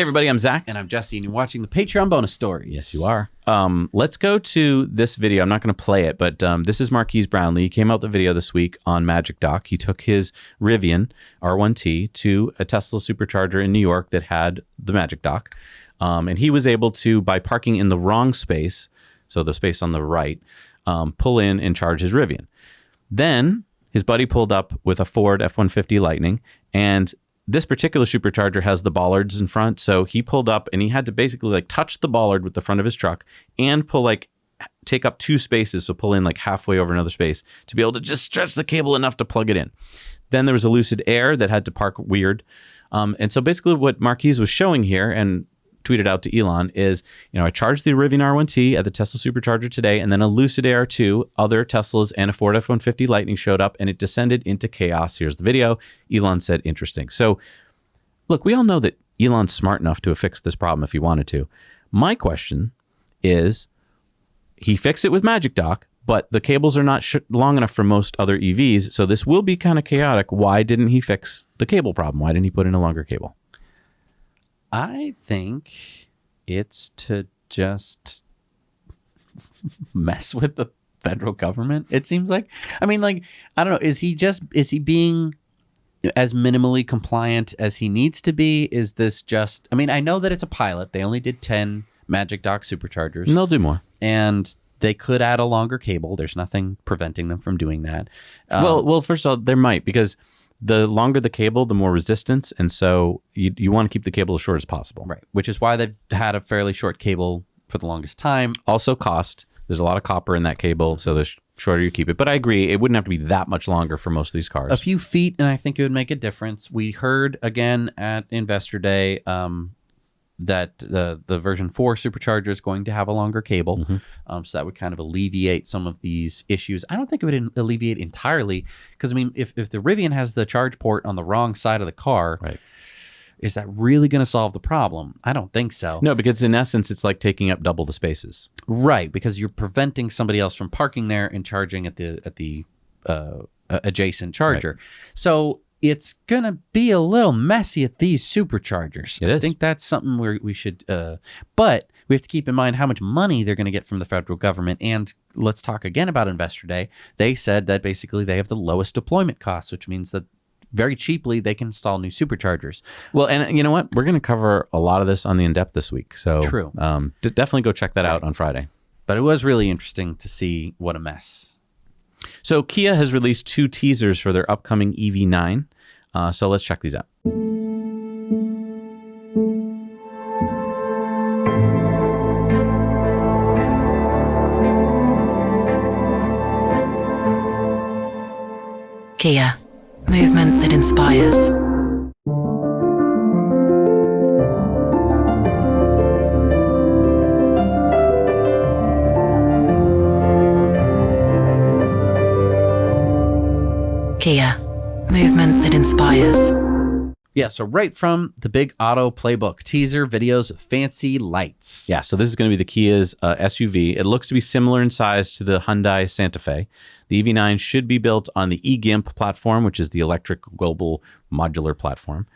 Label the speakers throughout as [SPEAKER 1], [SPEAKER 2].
[SPEAKER 1] everybody, I'm Zach.
[SPEAKER 2] And I'm Jesse, and you're watching the Patreon bonus story.
[SPEAKER 1] Yes, you are. Let's go to this video. I'm not going to play it, but this is Marquise Brownlee. He came out with the video this week on Magic Dock. He took his Rivian R1T to a Tesla supercharger in New York that had the Magic Dock. And he was able to, by parking in the wrong space, so the space on the right, pull in and charge his Rivian. Then his buddy pulled up with a Ford F-150 Lightning, and this particular supercharger has the bollards in front. So he pulled up and he had to basically like touch the bollard with the front of his truck and take up two spaces. So pull in like halfway over another space to be able to just stretch the cable enough to plug it in. Then there was a Lucid Air that had to park weird. And so basically what Marquise was showing here and tweeted out to Elon is, I charged the Rivian R1T at the Tesla supercharger today, and then a Lucid Air 2, other Teslas, and a Ford F-150 Lightning showed up, and it descended into chaos. Here's the video. Elon said, interesting. So, look, we all know that Elon's smart enough to have fixed this problem if he wanted to. My question is, he fixed it with Magic Dock, but the cables are not long enough for most other EVs, so this will be kind of chaotic. Why didn't he fix the cable problem? Why didn't he put in a longer cable?
[SPEAKER 2] I think it's to just mess with the federal government, it seems like. I mean, like, I don't know. Is he being as minimally compliant as he needs to be? Is this just, I mean, I know that it's a pilot. They only did 10 Magic Dock superchargers.
[SPEAKER 1] And they'll do more.
[SPEAKER 2] And they could add a longer cable. There's nothing preventing them from doing that.
[SPEAKER 1] Well, first of all, there might, because the longer the cable, the more resistance. And so you want to keep the cable as short as possible.
[SPEAKER 2] Right. Which is why they've had a fairly short cable for the longest time.
[SPEAKER 1] Also cost. There's a lot of copper in that cable. So the shorter you keep it. But I agree, it wouldn't have to be that much longer for most of these cars.
[SPEAKER 2] A few feet, and I think it would make a difference. We heard again at Investor Day that the version 4 supercharger is going to have a longer cable. Mm-hmm. So that would kind of alleviate some of these issues. I don't think it would alleviate entirely, because I mean, if the Rivian has the charge port on the wrong side of the car,
[SPEAKER 1] right,
[SPEAKER 2] is that really going to solve the problem? I don't think so.
[SPEAKER 1] No, because in essence, it's like taking up double the spaces.
[SPEAKER 2] Right, because you're preventing somebody else from parking there and charging at the adjacent charger. Right. So it's going to be a little messy at these superchargers.
[SPEAKER 1] It is.
[SPEAKER 2] I think that's something where we should, but we have to keep in mind how much money they're going to get from the federal government. And let's talk again about Investor Day. They said that basically they have the lowest deployment costs, which means that very cheaply they can install new superchargers.
[SPEAKER 1] Well, and you know what? We're going to cover a lot of this on the In-Depth this week. So
[SPEAKER 2] true.
[SPEAKER 1] Definitely go check that out on Friday.
[SPEAKER 2] But it was really interesting to see what a mess.
[SPEAKER 1] So Kia has released 2 teasers for their upcoming EV9. So let's check these out.
[SPEAKER 3] Kia, movement that inspires. Kia, movement that inspires.
[SPEAKER 2] Yeah, so right from the Big Auto Playbook, teaser videos with fancy lights.
[SPEAKER 1] Yeah, so this is going to be the Kia's SUV. It looks to be similar in size to the Hyundai Santa Fe. The EV9 should be built on the eGIMP platform, which is the Electric Global Modular Platform.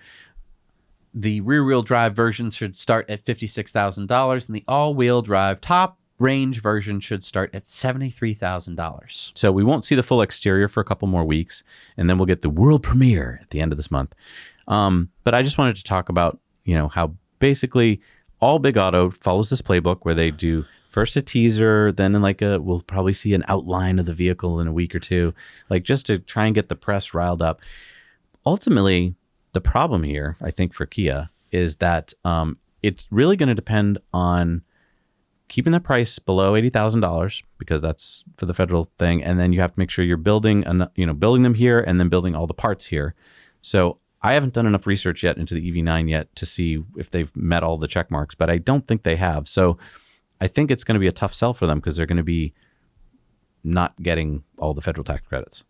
[SPEAKER 2] The rear-wheel drive version should start at $56,000, and the all-wheel drive top range version should start at $73,000.
[SPEAKER 1] So we won't see the full exterior for a couple more weeks, and then we'll get the world premiere at the end of this month. But I just wanted to talk about, how basically all Big Auto follows this playbook where they do first a teaser, then we'll probably see an outline of the vehicle in a week or two, just to try and get the press riled up. Ultimately, the problem here, I think, for Kia is that it's really going to depend on keeping the price below $80,000, because that's for the federal thing, and then you have to make sure you're building them here and then building all the parts here. So I haven't done enough research yet into the EV9 yet to see if they've met all the check marks, but I don't think they have. So I think it's going to be a tough sell for them, because they're going to be not getting all the federal tax credits.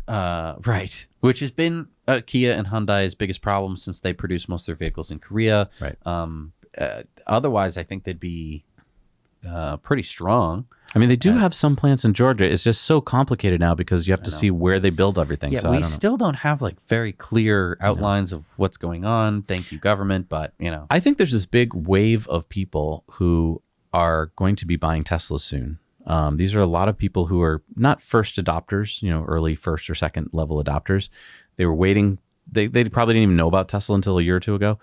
[SPEAKER 2] Right. Which has been Kia and Hyundai's biggest problem since they produce most of their vehicles in Korea.
[SPEAKER 1] Right.
[SPEAKER 2] Otherwise, I think they'd be pretty strong.
[SPEAKER 1] I mean, they do have some plants in Georgia. It's just so complicated now because you have to see where they build everything.
[SPEAKER 2] Yeah,
[SPEAKER 1] so
[SPEAKER 2] we still don't have like very clear outlines of what's going on. Thank you, government. But,
[SPEAKER 1] I think there's this big wave of people who are going to be buying Teslas soon. These are a lot of people who are not first adopters, early first or second level adopters. They were waiting. They probably didn't even know about Tesla until a year or two ago.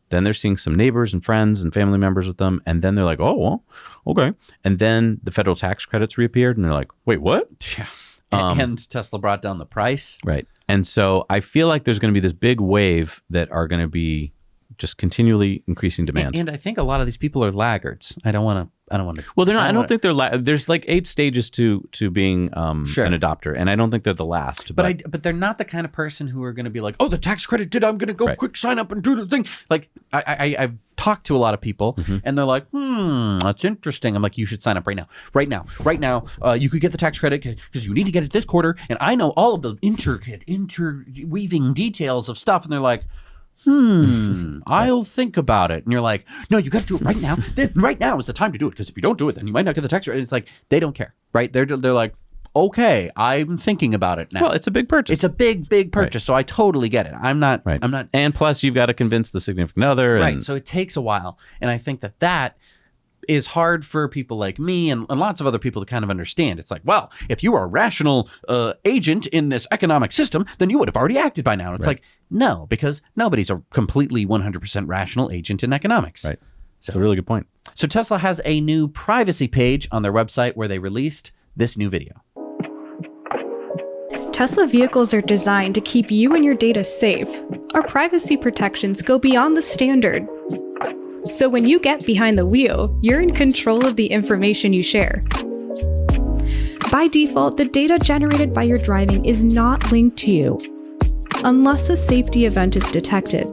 [SPEAKER 1] Then they're seeing some neighbors and friends and family members with them. And then they're like, oh, well, okay. And then the federal tax credits reappeared. And they're like, wait, what?
[SPEAKER 2] yeah. And Tesla brought down the price.
[SPEAKER 1] Right. And so I feel like there's going to be this big wave that are going to be just continually increasing demand.
[SPEAKER 2] And I think a lot of these people are laggards. I don't want to.
[SPEAKER 1] Well, they're not. I don't think they're. There's like 8 stages to being an adopter, and I don't think they're the last.
[SPEAKER 2] But they're not the kind of person who are going to be like, oh, the tax credit did. I'm going to go quick sign up and do the thing. Like I've talked to a lot of people, and they're like, that's interesting. I'm like, you should sign up right now. You could get the tax credit because you need to get it this quarter, and I know all of the interweaving details of stuff, and they're like, I'll think about it. And you're like, no, you got to do it right now. Then right now is the time to do it, because if you don't do it, then you might not get the tax credit. It's like, they don't care, right? They're like, okay, I'm thinking about it now.
[SPEAKER 1] Well, it's a big purchase.
[SPEAKER 2] It's a big purchase, so I totally get it. I'm not.
[SPEAKER 1] And plus, you've got to convince the significant other.
[SPEAKER 2] Right, so it takes a while. And I think that is hard for people like me and lots of other people to kind of understand. It's like, well, if you are a rational agent in this economic system, then you would have already acted by now. And it's like, no, because nobody's a completely 100% rational agent in economics.
[SPEAKER 1] Right. So, that's a really good point.
[SPEAKER 2] So Tesla has a new privacy page on their website where they released this new video.
[SPEAKER 4] Tesla vehicles are designed to keep you and your data safe. Our privacy protections go beyond the standard. So when you get behind the wheel, you're in control of the information you share. By default, the data generated by your driving is not linked to you, unless a safety event is detected.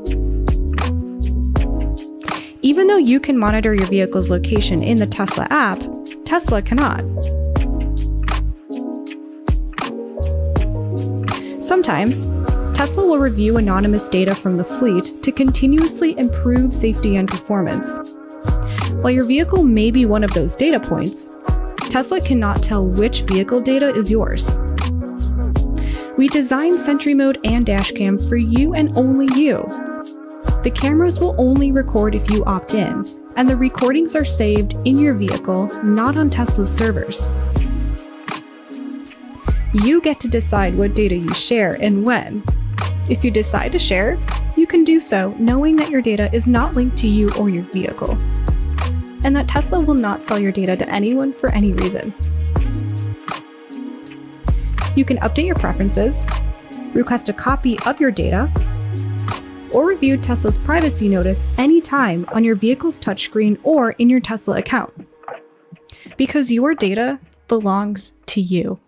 [SPEAKER 4] Even though you can monitor your vehicle's location in the Tesla app, Tesla cannot. Sometimes, Tesla will review anonymous data from the fleet to continuously improve safety and performance. While your vehicle may be one of those data points, Tesla cannot tell which vehicle data is yours. We designed Sentry Mode and Dashcam for you and only you. The cameras will only record if you opt in, and the recordings are saved in your vehicle, not on Tesla's servers. You get to decide what data you share and when. If you decide to share, you can do so knowing that your data is not linked to you or your vehicle, and that Tesla will not sell your data to anyone for any reason. You can update your preferences, request a copy of your data, or review Tesla's privacy notice anytime on your vehicle's touchscreen or in your Tesla account. Because your data belongs to you.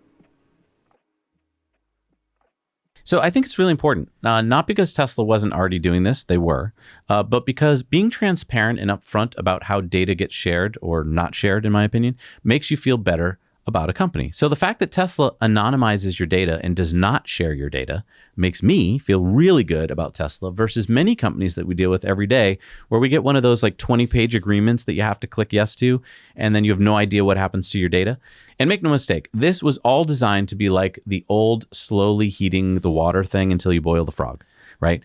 [SPEAKER 1] So I think it's really important, not because Tesla wasn't already doing this, they were, but because being transparent and upfront about how data gets shared or not shared, in my opinion, makes you feel better about a company. So the fact that Tesla anonymizes your data and does not share your data makes me feel really good about Tesla versus many companies that we deal with every day, where we get one of those like 20-page agreements that you have to click yes to, and then you have no idea what happens to your data. And make no mistake, this was all designed to be like the old slowly heating the water thing until you boil the frog, right?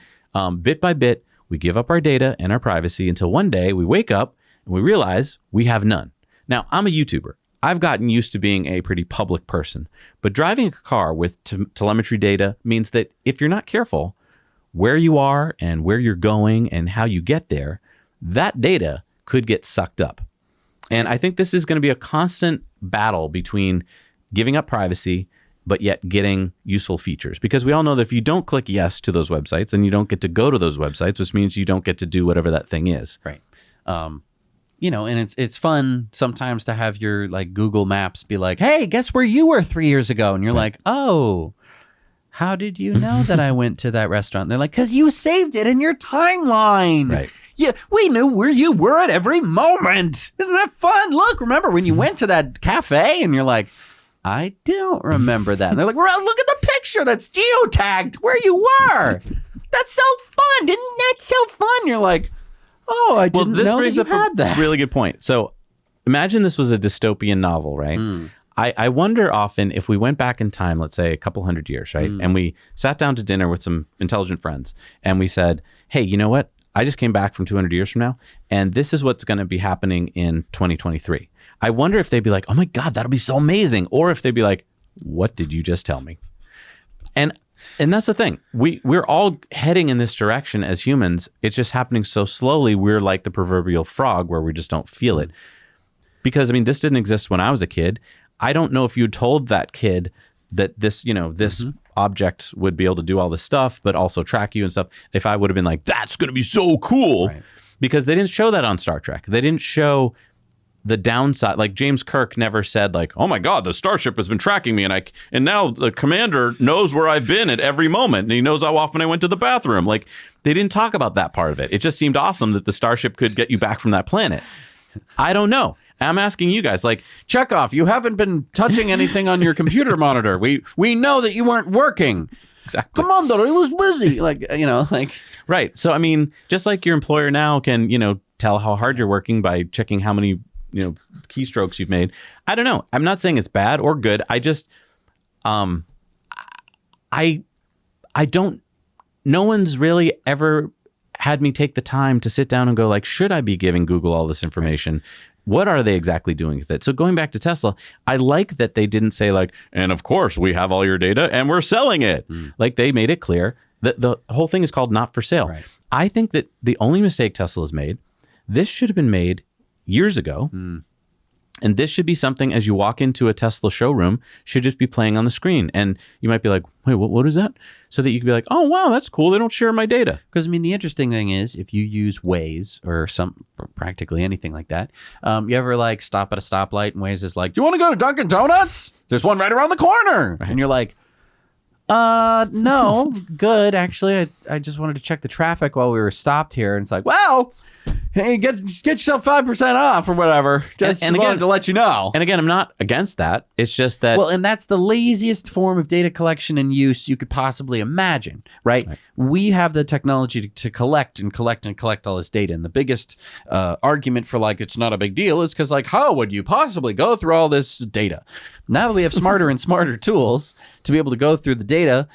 [SPEAKER 1] Bit by bit, we give up our data and our privacy until one day we wake up and we realize we have none. Now, I'm a YouTuber. I've gotten used to being a pretty public person, but driving a car with telemetry data means that if you're not careful, where you are and where you're going and how you get there, that data could get sucked up. And I think this is going to be a constant battle between giving up privacy, but yet getting useful features. Because we all know that if you don't click yes to those websites, then you don't get to go to those websites, which means you don't get to do whatever that thing is.
[SPEAKER 2] Right. And it's fun sometimes to have your like Google Maps be like, hey, guess where you were 3 years ago? And you're like, oh, how did you know that I went to that restaurant? And they're like, because you saved it in your timeline.
[SPEAKER 1] Right.
[SPEAKER 2] Yeah, we knew where you were at every moment. Isn't that fun? Look, remember when you went to that cafe? And you're like, I don't remember that. And they're like, well, look at the picture that's geotagged where you were. That's so fun. Isn't that so fun? You're like, oh, I didn't know that you had that.
[SPEAKER 1] Really good point. So imagine this was a dystopian novel, right? I wonder often if we went back in time, let's say a couple hundred years, right? And we sat down to dinner with some intelligent friends and we said, hey, you know what? I just came back from 200 years from now, and this is what's going to be happening in 2023. I wonder if they'd be like, oh my God, that'll be so amazing. Or if they'd be like, what did you just tell me? And that's the thing. We're all heading in this direction as humans. It's just happening so slowly. We're like the proverbial frog where we just don't feel it. Because, I mean, this didn't exist when I was a kid. I don't know if you told that kid that this, this object would be able to do all this stuff, but also track you and stuff. If I would have been like, that's going to be so cool. Right. Because they didn't show that on Star Trek. They didn't show the downside. Like James Kirk never said like, oh my God, the starship has been tracking me and now the commander knows where I've been at every moment and he knows how often I went to the bathroom. Like they didn't talk about that part of it. It just seemed awesome that the starship could get you back from that planet. I don't know. I'm asking you guys, like,
[SPEAKER 2] Chekhov, you haven't been touching anything on your computer monitor. We know that you weren't working.
[SPEAKER 1] Exactly.
[SPEAKER 2] Commander, he was busy.
[SPEAKER 1] Right. So, I mean, just like your employer now can, tell how hard you're working by checking how many, keystrokes you've made. I don't know. I'm not saying it's bad or good. I just, I don't, no one's really ever had me take the time to sit down and go like, should I be giving Google all this information? What are they exactly doing with it? So going back to Tesla, I like that they didn't say like, and of course we have all your data and we're selling it. Like they made it clear that the whole thing is called not for sale.
[SPEAKER 2] Right.
[SPEAKER 1] I think that the only mistake Tesla has made, this should have been made years ago. And this should be something as you walk into a Tesla showroom should just be playing on the screen. And you might be like, wait, what is that? So that you can be like, oh, wow, that's cool. They don't share my data.
[SPEAKER 2] Because, I mean, the interesting thing is if you use Waze or practically anything like that, you ever like stop at a stoplight and Waze is like, do you want to go to Dunkin' Donuts? There's one right around the corner. Right. And you're like, no, good. Actually, I just wanted to check the traffic while we were stopped here. And it's like, well, hey, get yourself 5% off or whatever. Just and wanted to let you know.
[SPEAKER 1] And again, I'm not against that. It's just that.
[SPEAKER 2] Well, and that's the laziest form of data collection and use you could possibly imagine, right? We have the technology to collect and collect and collect all this data. And the biggest argument for like, it's not a big deal is because like, how would you possibly go through all this data? Now that we have smarter and smarter tools to be able to go through the data,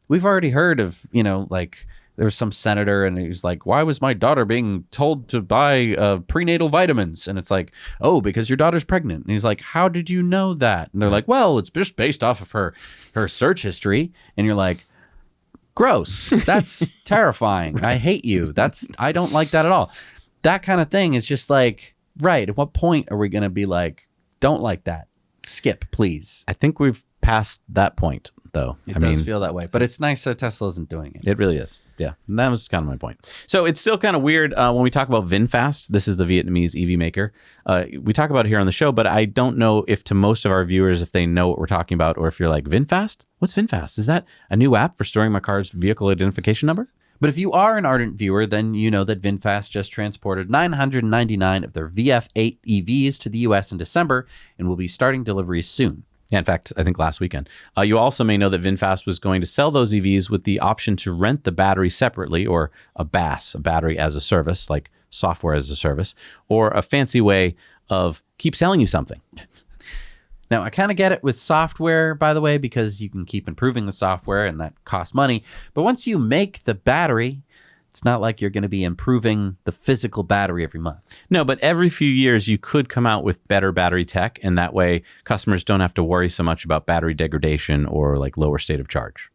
[SPEAKER 2] we've already heard of, like, there was some senator and he was like, why was my daughter being told to buy prenatal vitamins? And it's like, oh, because your daughter's pregnant. And he's like, how did you know that? And they're like, well, it's just based off of her search history. And you're like, gross. That's terrifying. I hate you. I don't like that at all. That kind of thing is just like, right. At what point are we going to be like, don't like that? Skip, please.
[SPEAKER 1] I think we've passed that point, though.
[SPEAKER 2] It does feel that way, but it's nice that Tesla isn't doing it.
[SPEAKER 1] It really is. Yeah, and that was kind of my point. So it's still kind of weird when we talk about VinFast. This is the Vietnamese EV maker. We talk about it here on the show, but I don't know if to most of our viewers, if they know what we're talking about, or if you're like, VinFast? What's VinFast? Is that a new app for storing my car's vehicle identification number?
[SPEAKER 2] But if you are an ardent viewer, then you know that VinFast just transported 999 of their VF8 EVs to the U.S. in December and will be starting deliveries soon.
[SPEAKER 1] Yeah, in fact, I think last weekend. You also may know that VinFast was going to sell those EVs with the option to rent the battery separately, or a BaaS, a battery as a service, like software as a service, or a fancy way of keep selling you something.
[SPEAKER 2] Now, I kind of get it with software, by the way, because you can keep improving the software and that costs money. But once you make the battery, it's not like you're going to be improving the physical battery every month.
[SPEAKER 1] No, but every few years you could come out with better battery tech, and that way customers don't have to worry so much about battery degradation or like lower state of charge.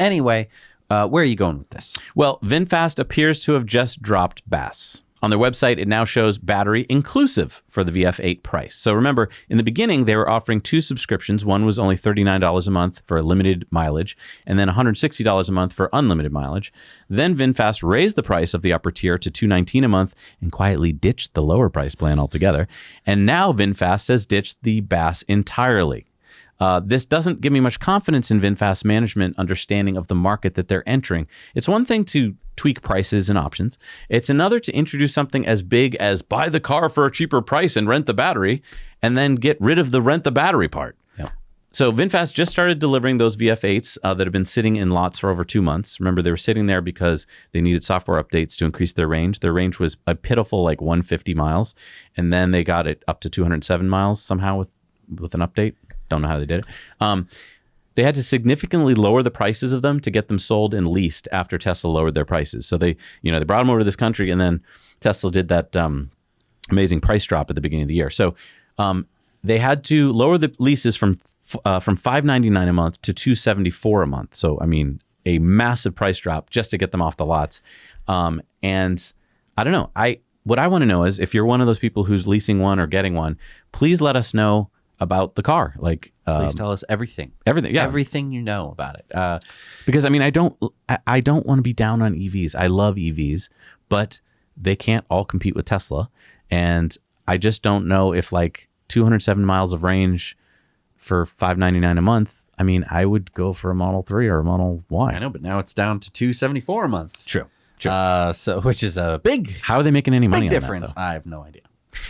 [SPEAKER 2] Anyway, where are you going with this?
[SPEAKER 1] Well, VinFast appears to have just dropped BaaS. On their website, it now shows battery inclusive for the VF8 price. So remember, in the beginning, they were offering two subscriptions. One was only $39 a month for limited mileage, and then $160 a month for unlimited mileage. Then VinFast raised the price of the upper tier to $219 a month and quietly ditched the lower price plan altogether. And now VinFast has ditched the BaaS entirely. This doesn't give me much confidence in VinFast's management understanding of the market that they're entering. It's one thing to tweak prices and options. It's another to introduce something as big as buy the car for a cheaper price and rent the battery, and then get rid of the rent the battery part.
[SPEAKER 2] Yep.
[SPEAKER 1] So VinFast just started delivering those VF8s that have been sitting in lots for over 2 months. Remember, they were sitting there because they needed software updates to increase their range. Their range was a pitiful 150 miles, and then they got it up to 207 miles somehow with an update. Don't know how they did it. They had to significantly lower the prices of them to get them sold and leased after Tesla lowered their prices. So they brought them over to this country, and then Tesla did that amazing price drop at the beginning of the year. So they had to lower the leases from $599 a month to $274 a month. So I mean, a massive price drop just to get them off the lots. And I don't know. What I want to know is if you're one of those people who's leasing one or getting one, please let us know about the car.
[SPEAKER 2] Please tell us everything.
[SPEAKER 1] Everything, yeah.
[SPEAKER 2] Everything you know about it.
[SPEAKER 1] Because I mean, I don't want to be down on EVs. I love EVs, but they can't all compete with Tesla. And I just don't know if 207 miles of range for $599 a month. I mean, I would go for a Model 3 or a Model Y.
[SPEAKER 2] I know, but now it's down to $274 a month.
[SPEAKER 1] True.
[SPEAKER 2] So which is a big
[SPEAKER 1] How are they making any money
[SPEAKER 2] big
[SPEAKER 1] on
[SPEAKER 2] difference.
[SPEAKER 1] that, though?
[SPEAKER 2] I have no idea.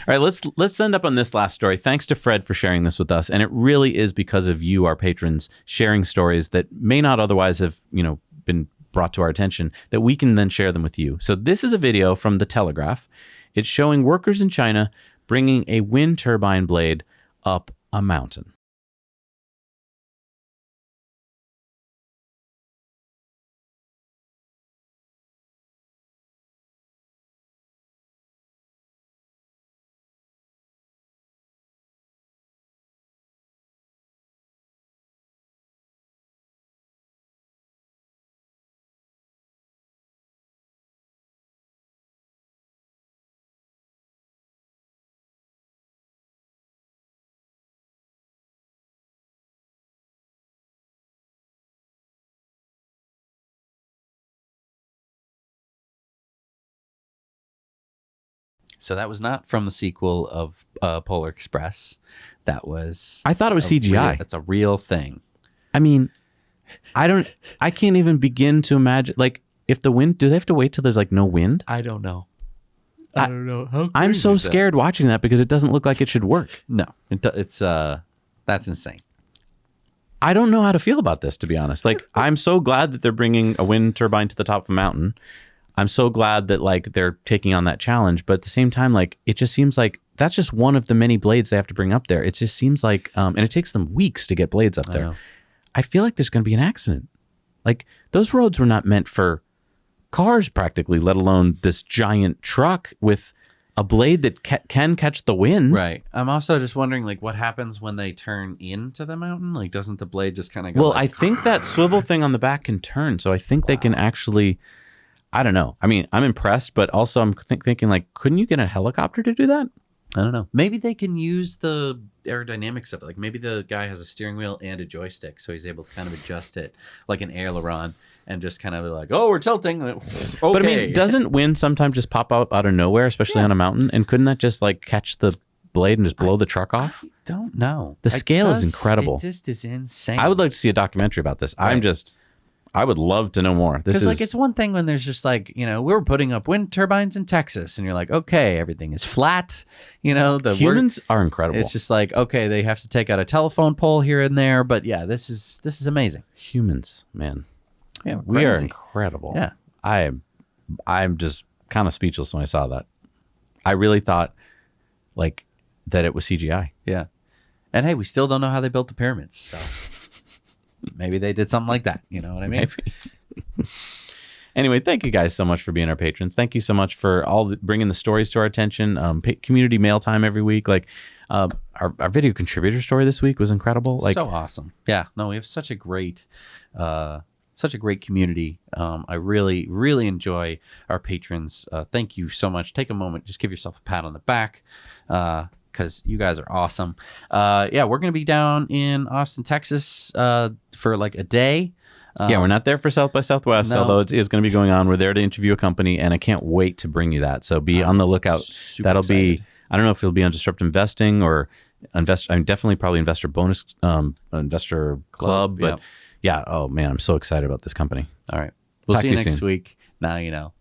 [SPEAKER 1] All right, let's end up on this last story. Thanks to Fred for sharing this with us, and it really is because of you, our patrons, sharing stories that may not otherwise have been brought to our attention, that we can then share them with you. So this is a video from The Telegraph. It's showing workers in China bringing a wind turbine blade up a mountain.
[SPEAKER 2] So that was not from the sequel of Polar Express. That was...
[SPEAKER 1] I thought it was CGI.
[SPEAKER 2] That's a real thing.
[SPEAKER 1] I mean, I can't even begin to imagine, if the wind, do they have to wait till there's no wind?
[SPEAKER 2] I don't know.
[SPEAKER 1] I
[SPEAKER 2] don't know. How
[SPEAKER 1] I'm
[SPEAKER 2] crazy
[SPEAKER 1] so
[SPEAKER 2] is that?
[SPEAKER 1] scared watching that because it doesn't look like it should work.
[SPEAKER 2] No, it's that's insane.
[SPEAKER 1] I don't know how to feel about this, to be honest. I'm so glad that they're bringing a wind turbine to the top of a mountain. I'm so glad that they're taking on that challenge, but at the same time, it just seems like that's just one of the many blades they have to bring up there. It just seems like, and it takes them weeks to get blades up there. I feel like there's going to be an accident. Those roads were not meant for cars practically, let alone this giant truck with a blade that can catch the wind.
[SPEAKER 2] Right. I'm also just wondering, what happens when they turn into the mountain? Doesn't the blade just kind of go?
[SPEAKER 1] Well, I think that swivel thing on the back can turn, so I think they can actually. I don't know. I mean, I'm impressed, but also I'm thinking couldn't you get a helicopter to do that?
[SPEAKER 2] I don't know. Maybe they can use the aerodynamics of it. Maybe the guy has a steering wheel and a joystick, so he's able to kind of adjust it like an aileron and just kind of oh, we're tilting. Okay.
[SPEAKER 1] But I mean, doesn't wind sometimes just pop out of nowhere, especially on a mountain? And couldn't that just catch the blade and just blow the truck off?
[SPEAKER 2] I don't know.
[SPEAKER 1] The scale is incredible.
[SPEAKER 2] It just is insane.
[SPEAKER 1] I would like to see a documentary about this.
[SPEAKER 2] Right.
[SPEAKER 1] I would love to know more. This is
[SPEAKER 2] it's one thing when there's just we were putting up wind turbines in Texas, and you're okay, everything is flat. The
[SPEAKER 1] humans are incredible.
[SPEAKER 2] It's just okay, they have to take out a telephone pole here and there, but yeah, this is amazing.
[SPEAKER 1] Humans, man,
[SPEAKER 2] Yeah,
[SPEAKER 1] we are
[SPEAKER 2] crazy.
[SPEAKER 1] incredible.
[SPEAKER 2] Yeah,
[SPEAKER 1] I'm just kind of speechless when I saw that. I really thought that it was CGI.
[SPEAKER 2] Yeah, and hey, we still don't know how they built the pyramids, so. Maybe they did something like that. You know what I mean?
[SPEAKER 1] Maybe. Anyway, thank you guys so much for being our patrons. Thank you so much for bringing the stories to our attention. Community mail time every week. Our video contributor story this week was incredible.
[SPEAKER 2] So awesome. Yeah. No, we have such a great community. I really, really enjoy our patrons. Thank you so much. Take a moment. Just give yourself a pat on the back. Because you guys are awesome. We're going to be down in Austin, Texas for a day.
[SPEAKER 1] We're not there for South by Southwest,
[SPEAKER 2] No.
[SPEAKER 1] although it is going to be going on. We're there to interview a company, and I can't wait to bring you that. So be on the lookout.
[SPEAKER 2] Super
[SPEAKER 1] That'll
[SPEAKER 2] excited.
[SPEAKER 1] be, I don't know if it'll be on Disrupt Investing or definitely probably Investor Bonus, Investor Club. But yeah, oh man, I'm so excited about this company.
[SPEAKER 2] All right. We'll
[SPEAKER 1] Talk
[SPEAKER 2] see
[SPEAKER 1] to
[SPEAKER 2] you
[SPEAKER 1] you
[SPEAKER 2] next
[SPEAKER 1] soon.
[SPEAKER 2] week. Now you know.